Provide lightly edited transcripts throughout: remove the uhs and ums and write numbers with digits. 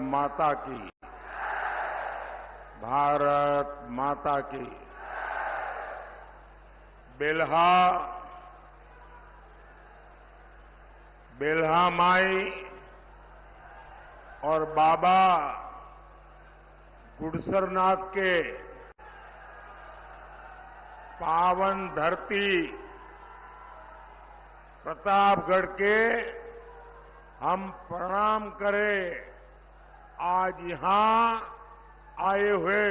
माता की, भारत माता की। बेल्हा माई और बाबा गुडसरनाथ के पावन धरती प्रतापगढ़ के हम प्रणाम करें। आज यहां आए हुए,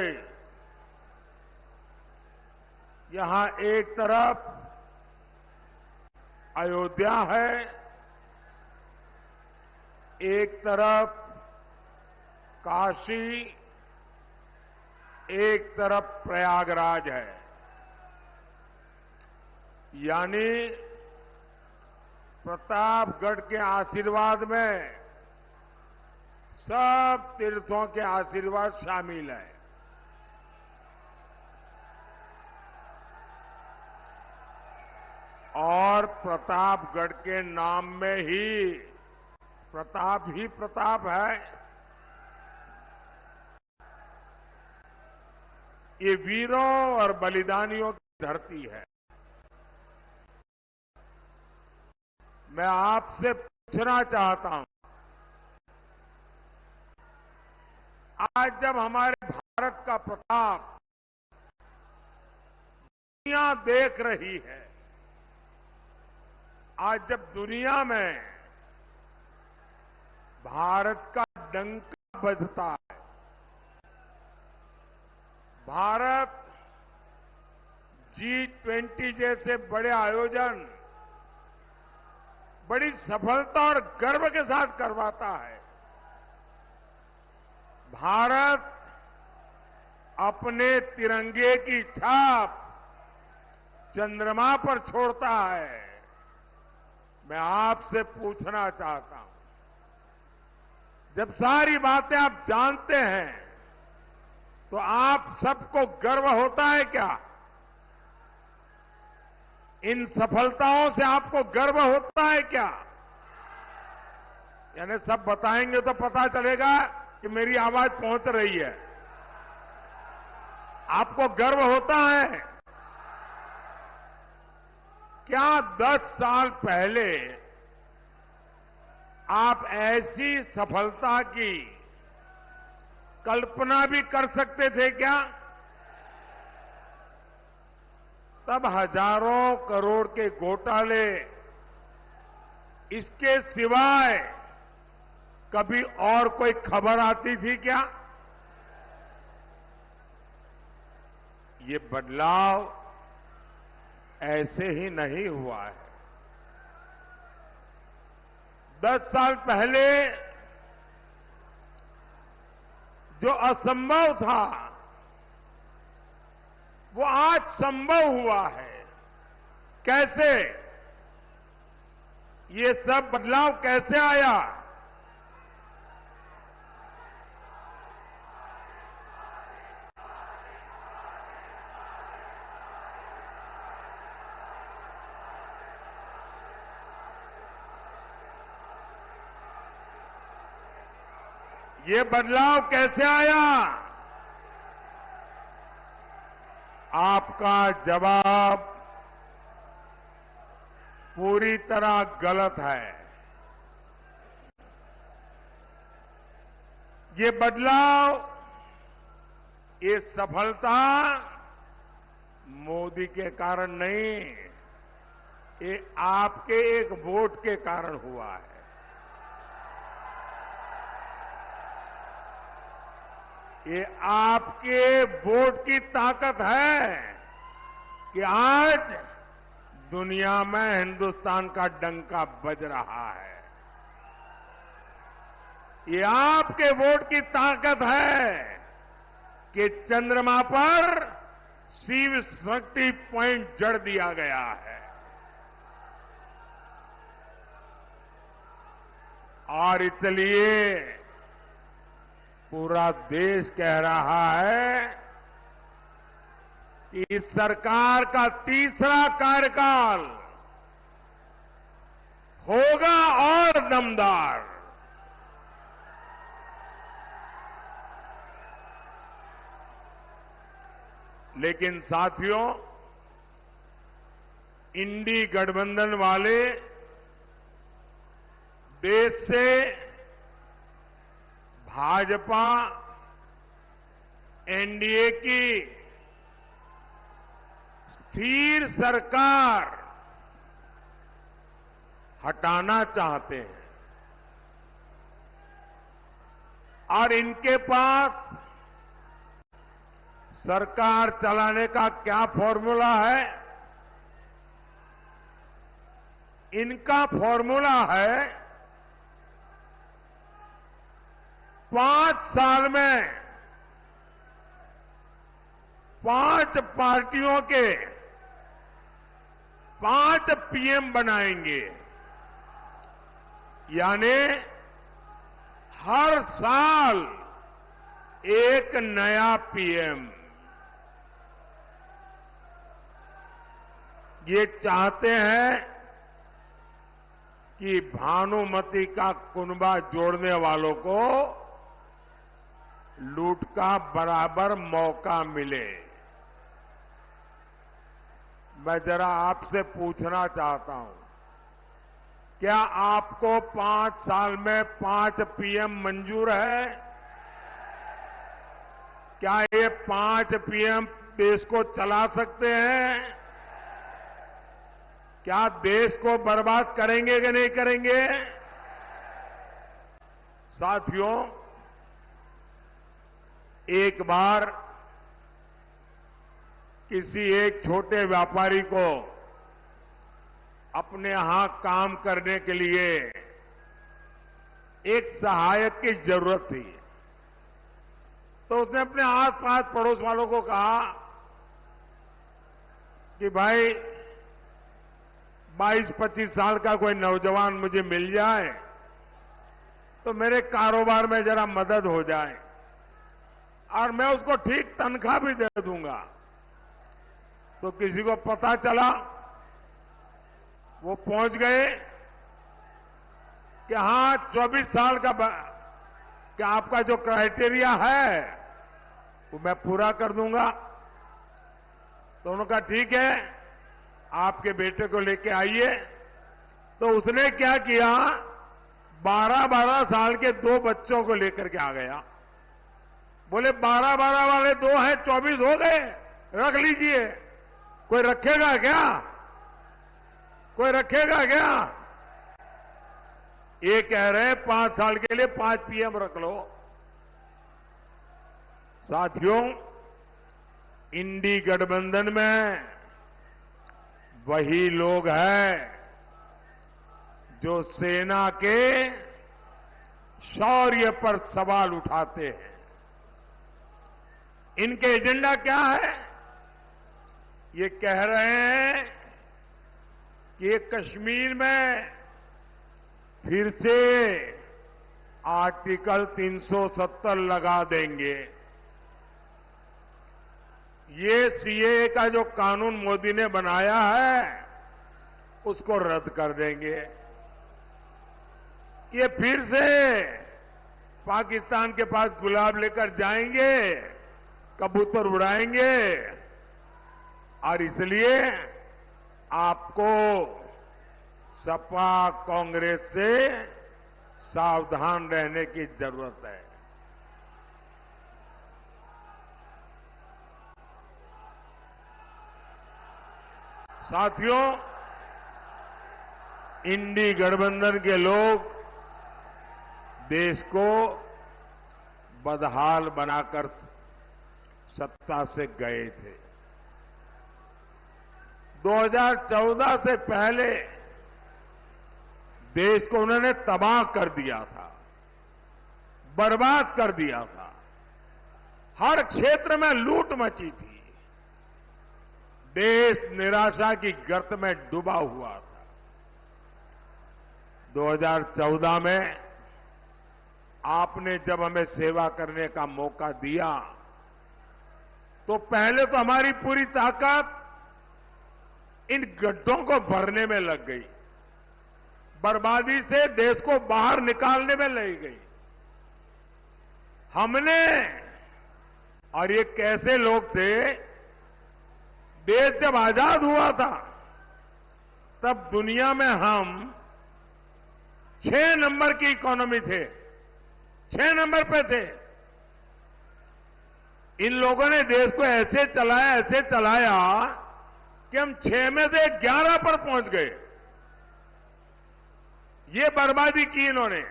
यहां एक तरफ अयोध्या है, एक तरफ काशी, एक तरफ प्रयागराज है। यानी प्रतापगढ़ के आशीर्वाद में सब तीर्थों के आशीर्वाद शामिल है। और प्रतापगढ़ के नाम में ही प्रताप है। ये वीरों और बलिदानियों की धरती है। मैं आपसे पूछना चाहता हूं, आज जब हमारे भारत का प्रताप दुनिया देख रही है, आज जब दुनिया में भारत का डंका बजता है, भारत G20 जैसे बड़े आयोजन बड़ी सफलता और गर्व के साथ करवाता है, भारत अपने तिरंगे की छाप चंद्रमा पर छोड़ता है। मैं आपसे पूछना चाहता हूं, जब सारी बातें आप जानते हैं तो आप सबको गर्व होता है क्या? इन सफलताओं से आपको गर्व होता है क्या? यानी सब बताएंगे तो पता चलेगा कि मेरी आवाज पहुंच रही है। आपको गर्व होता है क्या? 10 साल पहले आप ऐसी सफलता की कल्पना भी कर सकते थे क्या? तब हजारों करोड़ के घोटाले, इसके सिवाय कभी और कोई खबर आती थी क्या? ये बदलाव ऐसे ही नहीं हुआ है। 10 साल पहले जो असंभव था वो आज संभव हुआ है। कैसे? ये सब बदलाव कैसे आया? ये बदलाव कैसे आया? आपका जवाब पूरी तरह गलत है। ये बदलाव, ये सफलता मोदी के कारण नहीं, ये आपके एक वोट के कारण हुआ है। ये आपके वोट की ताकत है कि आज दुनिया में हिंदुस्तान का डंका बज रहा है। ये आपके वोट की ताकत है कि चंद्रमा पर शिव शक्ति पॉइंट जड़ दिया गया है। और इसलिए पूरा देश कह रहा है कि इस सरकार का तीसरा कार्यकाल होगा और दमदार। लेकिन साथियों, इंडी गठबंधन वाले देश से भाजपा एनडीए की स्थिर सरकार हटाना चाहते हैं और इनके पास सरकार चलाने का क्या फॉर्मूला है? इनका फॉर्मूला है 5 साल में 5 पार्टियों के 5 पीएम बनाएंगे, यानी हर साल एक नया पीएम। ये चाहते हैं कि भानुमति का कुनबा जोड़ने वालों को लूट का बराबर मौका मिले। मैं जरा आपसे पूछना चाहता हूं, क्या आपको 5 साल में 5 पीएम मंजूर है? क्या ये 5 पीएम देश को चला सकते हैं? क्या देश को बर्बाद करेंगे कि नहीं करेंगे? साथियों, एक बार किसी एक छोटे व्यापारी को अपने यहां काम करने के लिए एक सहायक की जरूरत थी, तो उसने अपने आस-पास पड़ोस वालों को कहा कि भाई 22-25 साल का कोई नौजवान मुझे मिल जाए तो मेरे कारोबार में जरा मदद हो जाए और मैं उसको ठीक तनख्वाह भी दे दूंगा। तो किसी को पता चला, वो पहुंच गए कि हां 24 साल का क्या आपका जो क्राइटेरिया है वो मैं पूरा कर दूंगा। तो उन्होंने कहा ठीक है, आपके बेटे को लेके आइए। तो उसने क्या किया, 12-12 साल के 2 बच्चों को लेकर के आ गया। बोले 12-12 वाले 2 हैं, 24 हो गए, रख लीजिए। कोई रखेगा क्या? कोई रखेगा क्या? ये कह रहे 5 साल के लिए 5 पीएम रख लो। साथियों, इंडी गठबंधन में वही लोग हैं जो सेना के शौर्य पर सवाल उठाते हैं। इनके एजेंडा क्या है? ये कह रहे हैं कि ये कश्मीर में फिर से आर्टिकल 370 लगा देंगे। ये सीएए का जो कानून मोदी ने बनाया है उसको रद्द कर देंगे। ये फिर से पाकिस्तान के पास गुलाब लेकर जाएंगे, कबूतर उड़ाएंगे और इसलिए आपको सपा कांग्रेस से सावधान रहने की जरूरत है। साथियों, इंडी गठबंधन के लोग देश को बदहाल बनाकर सत्ता से गए थे। 2014 से पहले देश को उन्होंने तबाह कर दिया था, बर्बाद कर दिया था। हर क्षेत्र में लूट मची थी। देश निराशा की गर्त में डूबा हुआ था। 2014 में आपने जब हमें सेवा करने का मौका दिया तो पहले तो हमारी पूरी ताकत इन गड्ढों को भरने में लग गई, बर्बादी से देश को बाहर निकालने में लग गई। हमने, और ये कैसे लोग थे देश जब आजाद हुआ था तब दुनिया में हम 6 नंबर की इकोनॉमी थे, 6 नंबर पे थे। इन लोगों ने देश को ऐसे चलाया कि हम 6 में से 11 पर पहुंच गए। ये बर्बादी की इन्होंने।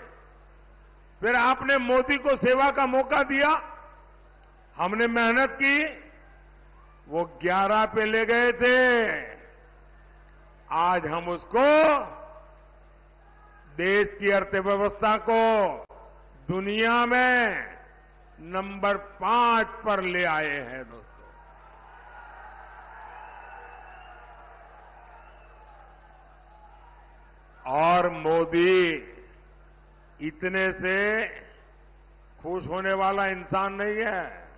फिर आपने मोदी को सेवा का मौका दिया, हमने मेहनत की, वो 11 पे ले गए थे। आज हम उसको, देश की अर्थव्यवस्था को दुनिया में नंबर 5 पर ले आए हैं दोस्तों। और मोदी इतने से खुश होने वाला इंसान नहीं है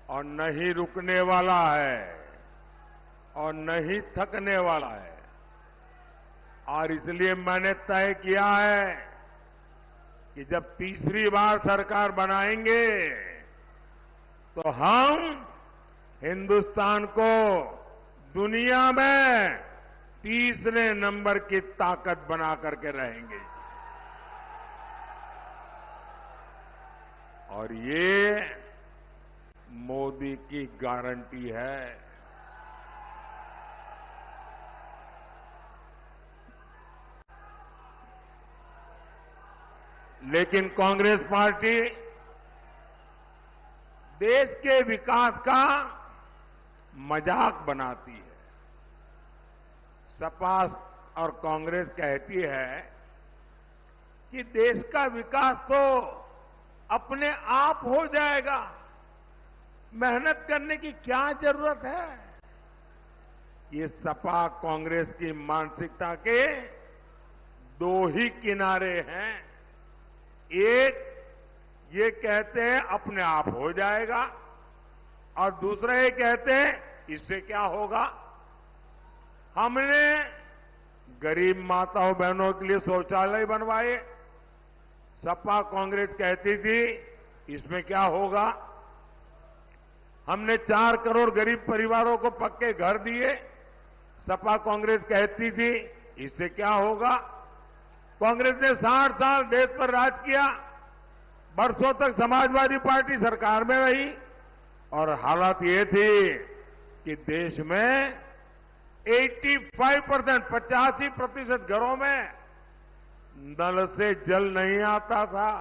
और न ही रुकने वाला है और न ही थकने वाला है। और इसलिए मैंने तय किया है कि जब तीसरी बार सरकार बनाएंगे तो हम हिंदुस्तान को दुनिया में तीसरे नंबर की ताकत बना करके रहेंगे। और ये मोदी की गारंटी है। लेकिन कांग्रेस पार्टी देश के विकास का मजाक बनाती है। सपा और कांग्रेस कहती है कि देश का विकास तो अपने आप हो जाएगा, मेहनत करने की क्या जरूरत है। ये सपा कांग्रेस की मानसिकता के दो ही किनारे हैं। एक, ये कहते हैं अपने आप हो जाएगा, और दूसरा ये कहते हैं इससे क्या होगा। हमने गरीब माताओं बहनों के लिए शौचालय बनवाए, सपा कांग्रेस कहती थी इसमें क्या होगा। हमने 4 करोड़ गरीब परिवारों को पक्के घर दिए, सपा कांग्रेस कहती थी इससे क्या होगा। कांग्रेस ने 60 साल देश पर राज किया, बरसों तक समाजवादी पार्टी सरकार में रही, और हालात ये थी कि देश में 85% घरों में नल से जल नहीं आता था।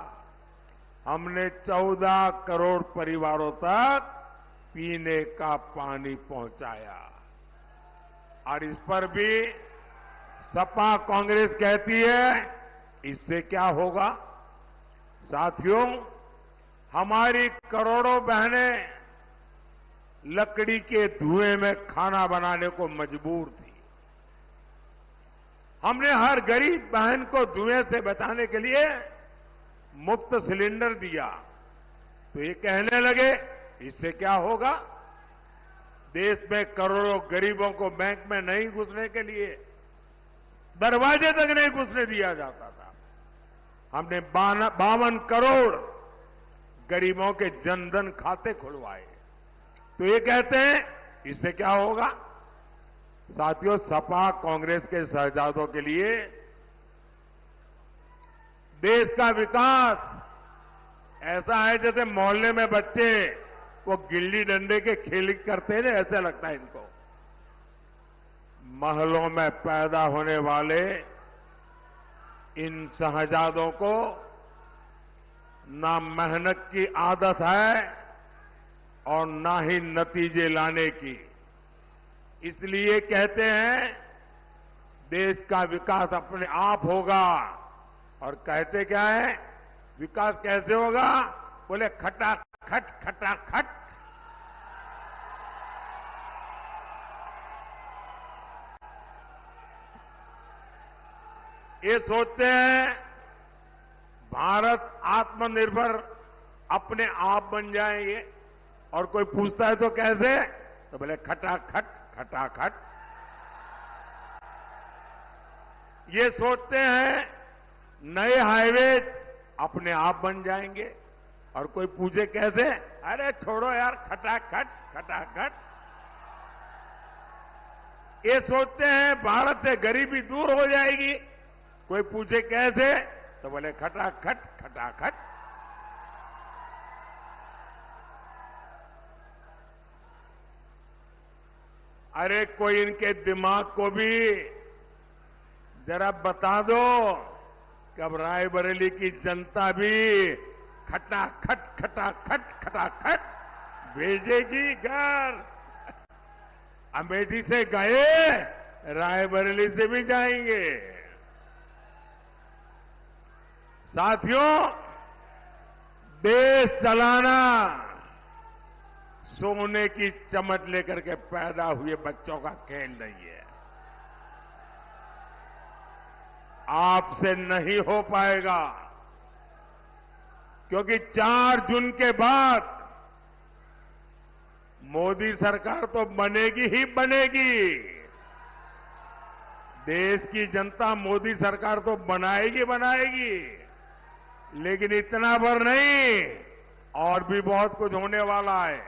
हमने 14 करोड़ परिवारों तक पीने का पानी पहुंचाया। और इस पर भी सपा कांग्रेस कहती है इससे क्या होगा। साथियों, हमारी करोड़ों बहनें लकड़ी के धुएं में खाना बनाने को मजबूर थी। हमने हर गरीब बहन को धुएं से बचाने के लिए मुफ्त सिलेंडर दिया। तो ये कहने लगे इससे क्या होगा। देश में करोड़ों गरीबों को बैंक में नहीं घुसने के लिए दरवाजे तक नहीं घुसने दिया जाता था। हमने 52 करोड़ गरीबों के जनधन खाते खुलवाए। तो ये कहते हैं इससे क्या होगा। साथियों, सपा कांग्रेस के शहजादों के लिए देश का विकास ऐसा है जैसे मोहल्ले में बच्चे वो गिल्ली डंडे के खेल करते हैं, ऐसा लगता है इनको। महलों में पैदा होने वाले इन शहजादों को ना मेहनत की आदत है और ना ही नतीजे लाने की। इसलिए कहते हैं देश का विकास अपने आप होगा। और कहते क्या है, विकास कैसे होगा। बोले खटाखट खटाखट। ये सोचते हैं भारत आत्मनिर्भर अपने आप बन जाएंगे, और कोई पूछता है तो कैसे, तो बोले खटाखट खटाखट। ये सोचते हैं नए हाईवे अपने आप बन जाएंगे, और कोई पूछे कैसे, अरे छोड़ो यार खटाखट खटाखट। ये सोचते हैं भारत से गरीबी दूर हो जाएगी। कोई पूछे कैसे, तो बोले खटाखट खटाखट। अरे कोई इनके दिमाग को भी जरा बता दो कि अब रायबरेली की जनता भी खटाखट खटाखट खटाखट भेजेगी घर। अमेठी से गए, रायबरेली से भी जाएंगे। साथियों, देश चलाना सोने की चमच लेकर के पैदा हुए बच्चों का खेल नहीं है। आपसे नहीं हो पाएगा, क्योंकि 4 जून के बाद मोदी सरकार तो बनेगी ही बनेगी। देश की जनता मोदी सरकार तो बनाएगी बनाएगी, लेकिन इतना भर नहीं, और भी बहुत कुछ होने वाला है।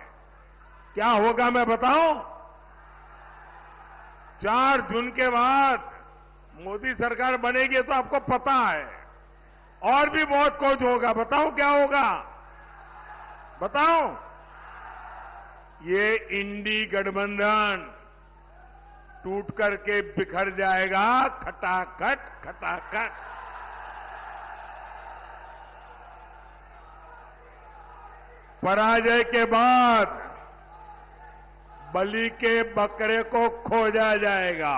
क्या होगा मैं बताऊं? 4 जून के बाद मोदी सरकार बनेगी तो आपको पता है, और भी बहुत कुछ होगा। बताऊं क्या होगा? बताऊं? ये इंडी गठबंधन टूट करके बिखर जाएगा, खटाखट खटाखट। पराजय के बाद बलि के बकरे को खोजा जाएगा,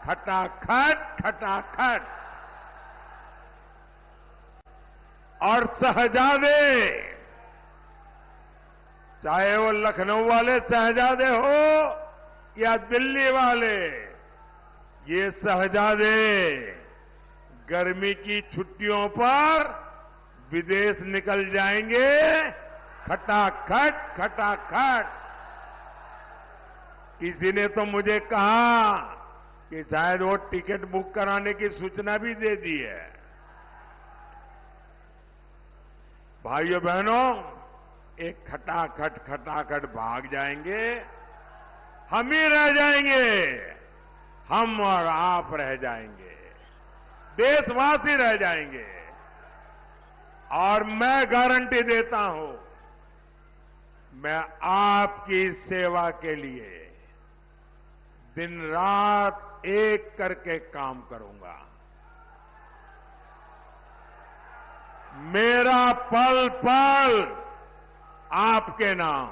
खटाखट खटाखट। और शहजादे, चाहे वो लखनऊ वाले शहजादे हो या दिल्ली वाले, ये शहजादे गर्मी की छुट्टियों पर विदेश निकल जाएंगे, खटाखट खटाखट। किसी ने तो मुझे कहा कि शायद वो टिकट बुक कराने की सूचना भी दे दी है। भाइयों बहनों, एक खटाखट खटाखट भाग जाएंगे, हम ही रह जाएंगे, हम और आप रह जाएंगे, देशवासी रह जाएंगे। और मैं गारंटी देता हूं, मैं आपकी सेवा के लिए दिन रात एक करके काम करूंगा। मेरा पल पल आपके नाम,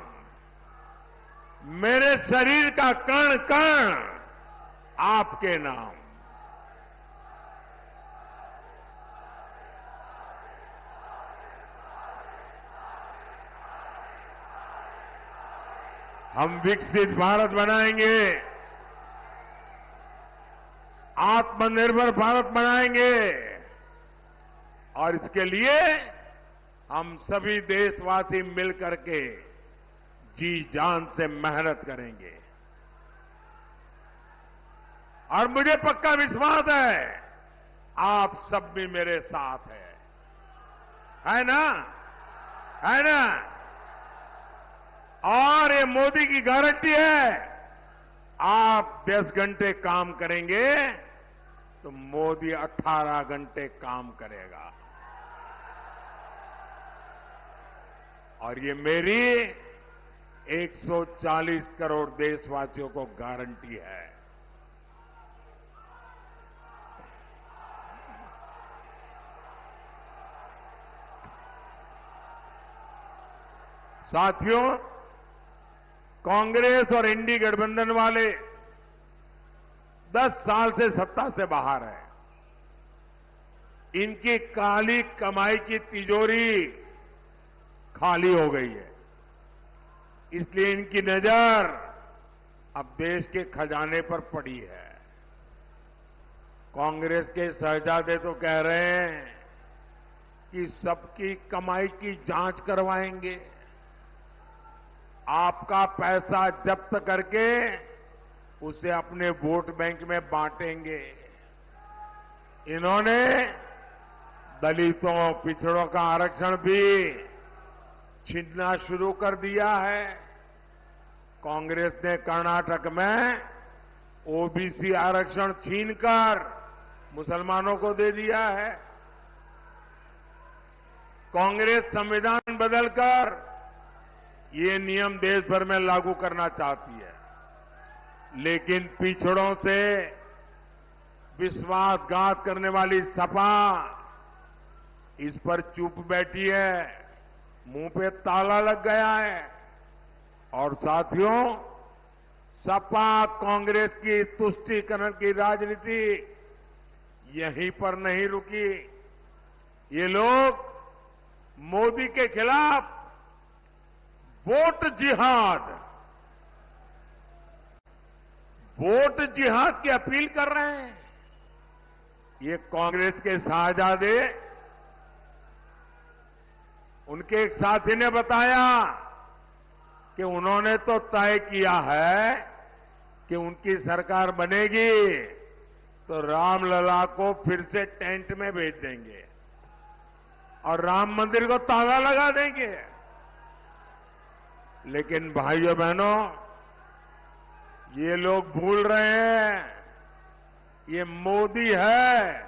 मेरे शरीर का कण कण आपके नाम। हम विकसित भारत बनाएंगे, आत्मनिर्भर भारत बनाएंगे, और इसके लिए हम सभी देशवासी मिलकर के जी जान से मेहनत करेंगे। और मुझे पक्का विश्वास है, आप सब भी मेरे साथ है ना? है ना? और ये मोदी की गारंटी है, आप 10 घंटे काम करेंगे तो मोदी 18 घंटे काम करेगा। और ये मेरी 140 करोड़ देशवासियों को गारंटी है। साथियों, कांग्रेस और इंडी गठबंधन वाले 10 साल से सत्ता से बाहर है। इनकी काली कमाई की तिजोरी खाली हो गई है, इसलिए इनकी नजर अब देश के खजाने पर पड़ी है। कांग्रेस के शहजादे तो कह रहे हैं कि सबकी कमाई की जांच करवाएंगे, आपका पैसा जब्त करके उसे अपने वोट बैंक में बांटेंगे। इन्होंने दलितों, पिछड़ों का आरक्षण भी छीनना शुरू कर दिया है। कांग्रेस ने कर्नाटक में ओबीसी आरक्षण छीनकर मुसलमानों को दे दिया है। कांग्रेस संविधान बदलकर ये नियम देश भर में लागू करना चाहती है, लेकिन पिछड़ों से विश्वासघात करने वाली सपा इस पर चुप बैठी है, मुंह पे ताला लग गया है। और साथियों, सपा कांग्रेस की तुष्टीकरण की राजनीति यहीं पर नहीं रुकी। ये लोग मोदी के खिलाफ वोट जिहाद की अपील कर रहे हैं। ये कांग्रेस के शाहजादे, उनके एक साथी ने बताया कि उन्होंने तो तय किया है कि उनकी सरकार बनेगी तो रामलला को फिर से टेंट में भेज देंगे और राम मंदिर को ताला लगा देंगे। लेकिन भाइयों बहनों, ये लोग भूल रहे हैं, ये मोदी है।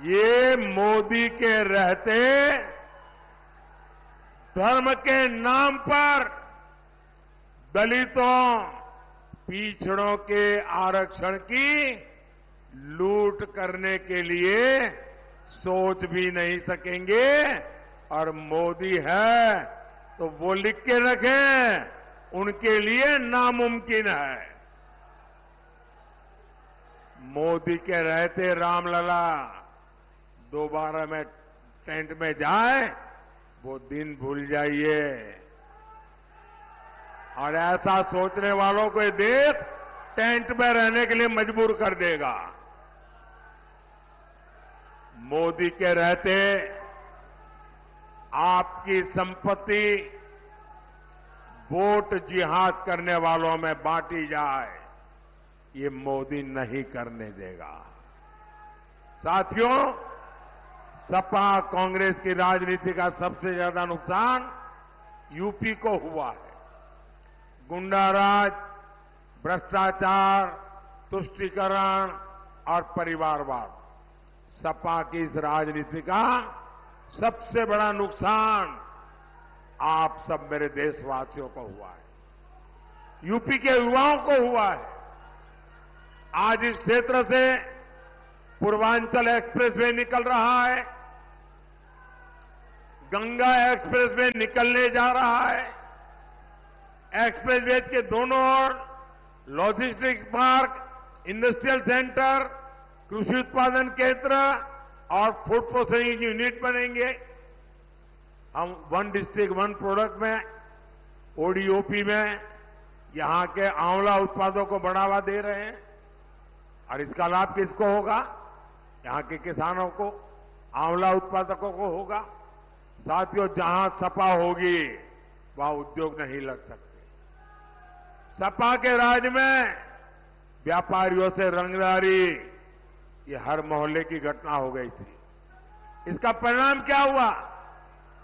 ये मोदी के रहते धर्म के नाम पर दलितों, पिछड़ों के आरक्षण की लूट करने के लिए सोच भी नहीं सकेंगे। और मोदी है तो वो लिख के रखें, उनके लिए नामुमकिन है। मोदी के रहते रामलला दोबारा में टेंट में जाए, वो दिन भूल जाइए। और ऐसा सोचने वालों को ये देश टेंट में रहने के लिए मजबूर कर देगा। मोदी के रहते आपकी संपत्ति वोट जिहाद करने वालों में बांटी जाए, ये मोदी नहीं करने देगा। साथियों, सपा कांग्रेस की राजनीति का सबसे ज्यादा नुकसान यूपी को हुआ है। गुंडाराज, भ्रष्टाचार, तुष्टीकरण और परिवारवाद, सपा की इस राजनीति का सबसे बड़ा नुकसान आप सब मेरे देशवासियों को हुआ है, यूपी के युवाओं को हुआ है। आज इस क्षेत्र से पूर्वांचल एक्सप्रेसवे निकल रहा है, गंगा एक्सप्रेसवे निकलने जा रहा है। एक्सप्रेसवे के दोनों ओर लॉजिस्टिक्स पार्क, इंडस्ट्रियल सेंटर, कृषि उत्पादन केंद्र और फूड प्रोसेसिंग यूनिट बनेंगे। हम वन डिस्ट्रिक्ट वन प्रोडक्ट में, ओडीओपी में यहां के आंवला उत्पादों को बढ़ावा दे रहे हैं। और इसका लाभ किसको होगा? यहां के किसानों को, आंवला उत्पादकों को होगा। साथियों, जहां सपा होगी वहां उद्योग नहीं लग सकते। सपा के राज में व्यापारियों से रंगदारी, ये हर मोहल्ले की घटना हो गई थी। इसका परिणाम क्या हुआ?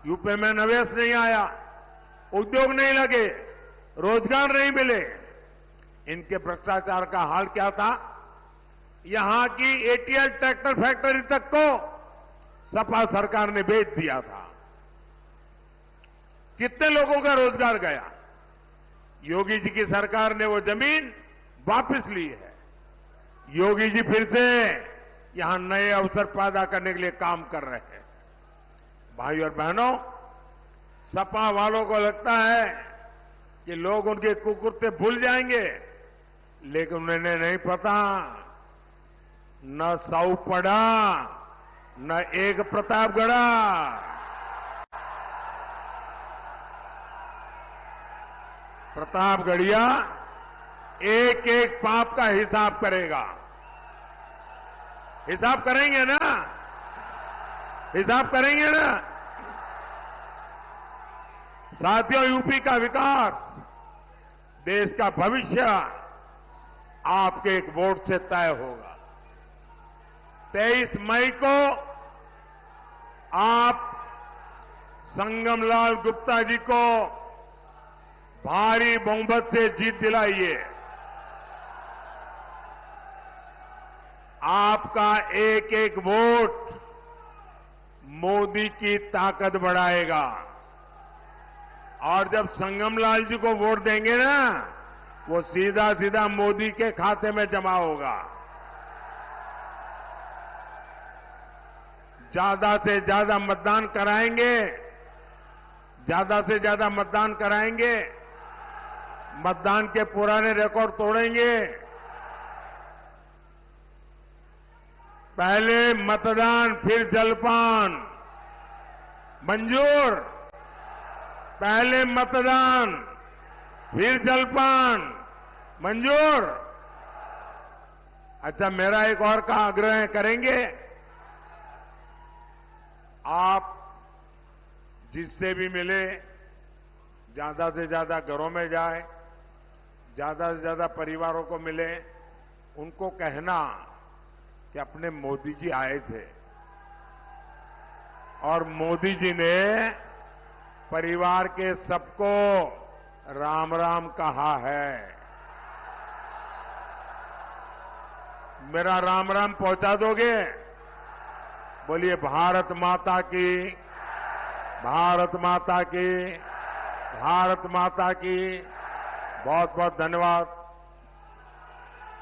यूपी में निवेश नहीं आया, उद्योग नहीं लगे, रोजगार नहीं मिले। इनके भ्रष्टाचार का हाल क्या था? यहां की एटीएल ट्रैक्टर फैक्ट्री तक को सपा सरकार ने बेच दिया था। कितने लोगों का रोजगार गया? योगी जी की सरकार ने वो जमीन वापस ली है। योगी जी फिर से यहां नए अवसर पैदा करने के लिए काम कर रहे हैं। भाई और बहनों, सपा वालों को लगता है कि लोग उनके कुकुरते भूल जाएंगे, लेकिन उन्हें नहीं पता, न साऊ पड़ा न एक प्रतापगढ़ा। प्रतापगढ़िया एक एक पाप का हिसाब करेगा। हिसाब करेंगे ना? हिसाब करेंगे ना? साथियों, यूपी का विकास, देश का भविष्य आपके एक वोट से तय होगा। 23 मई को आप संगमलाल गुप्ता जी को भारी बहुमत से जीत दिलाइए। आपका एक एक वोट मोदी की ताकत बढ़ाएगा और जब संगमलाल जी को वोट देंगे ना, वो सीधा सीधा मोदी के खाते में जमा होगा। ज्यादा से ज्यादा मतदान कराएंगे, ज्यादा से ज्यादा मतदान कराएंगे, मतदान के पुराने रिकॉर्ड तोड़ेंगे। पहले मतदान फिर जलपान मंजूर। पहले मतदान फिर जलपान मंजूर। अच्छा, मेरा एक और का आग्रह करेंगे, आप जिससे भी मिले ज्यादा से ज्यादा घरों में जाए, ज्यादा से ज्यादा परिवारों को मिले, उनको कहना कि अपने मोदी जी आए थे और मोदी जी ने परिवार के सबको राम राम कहा है। मेरा राम राम पहुंचा दोगे? बोलिए भारत माता की, भारत माता की, भारत माता की। बहुत बहुत धन्यवाद।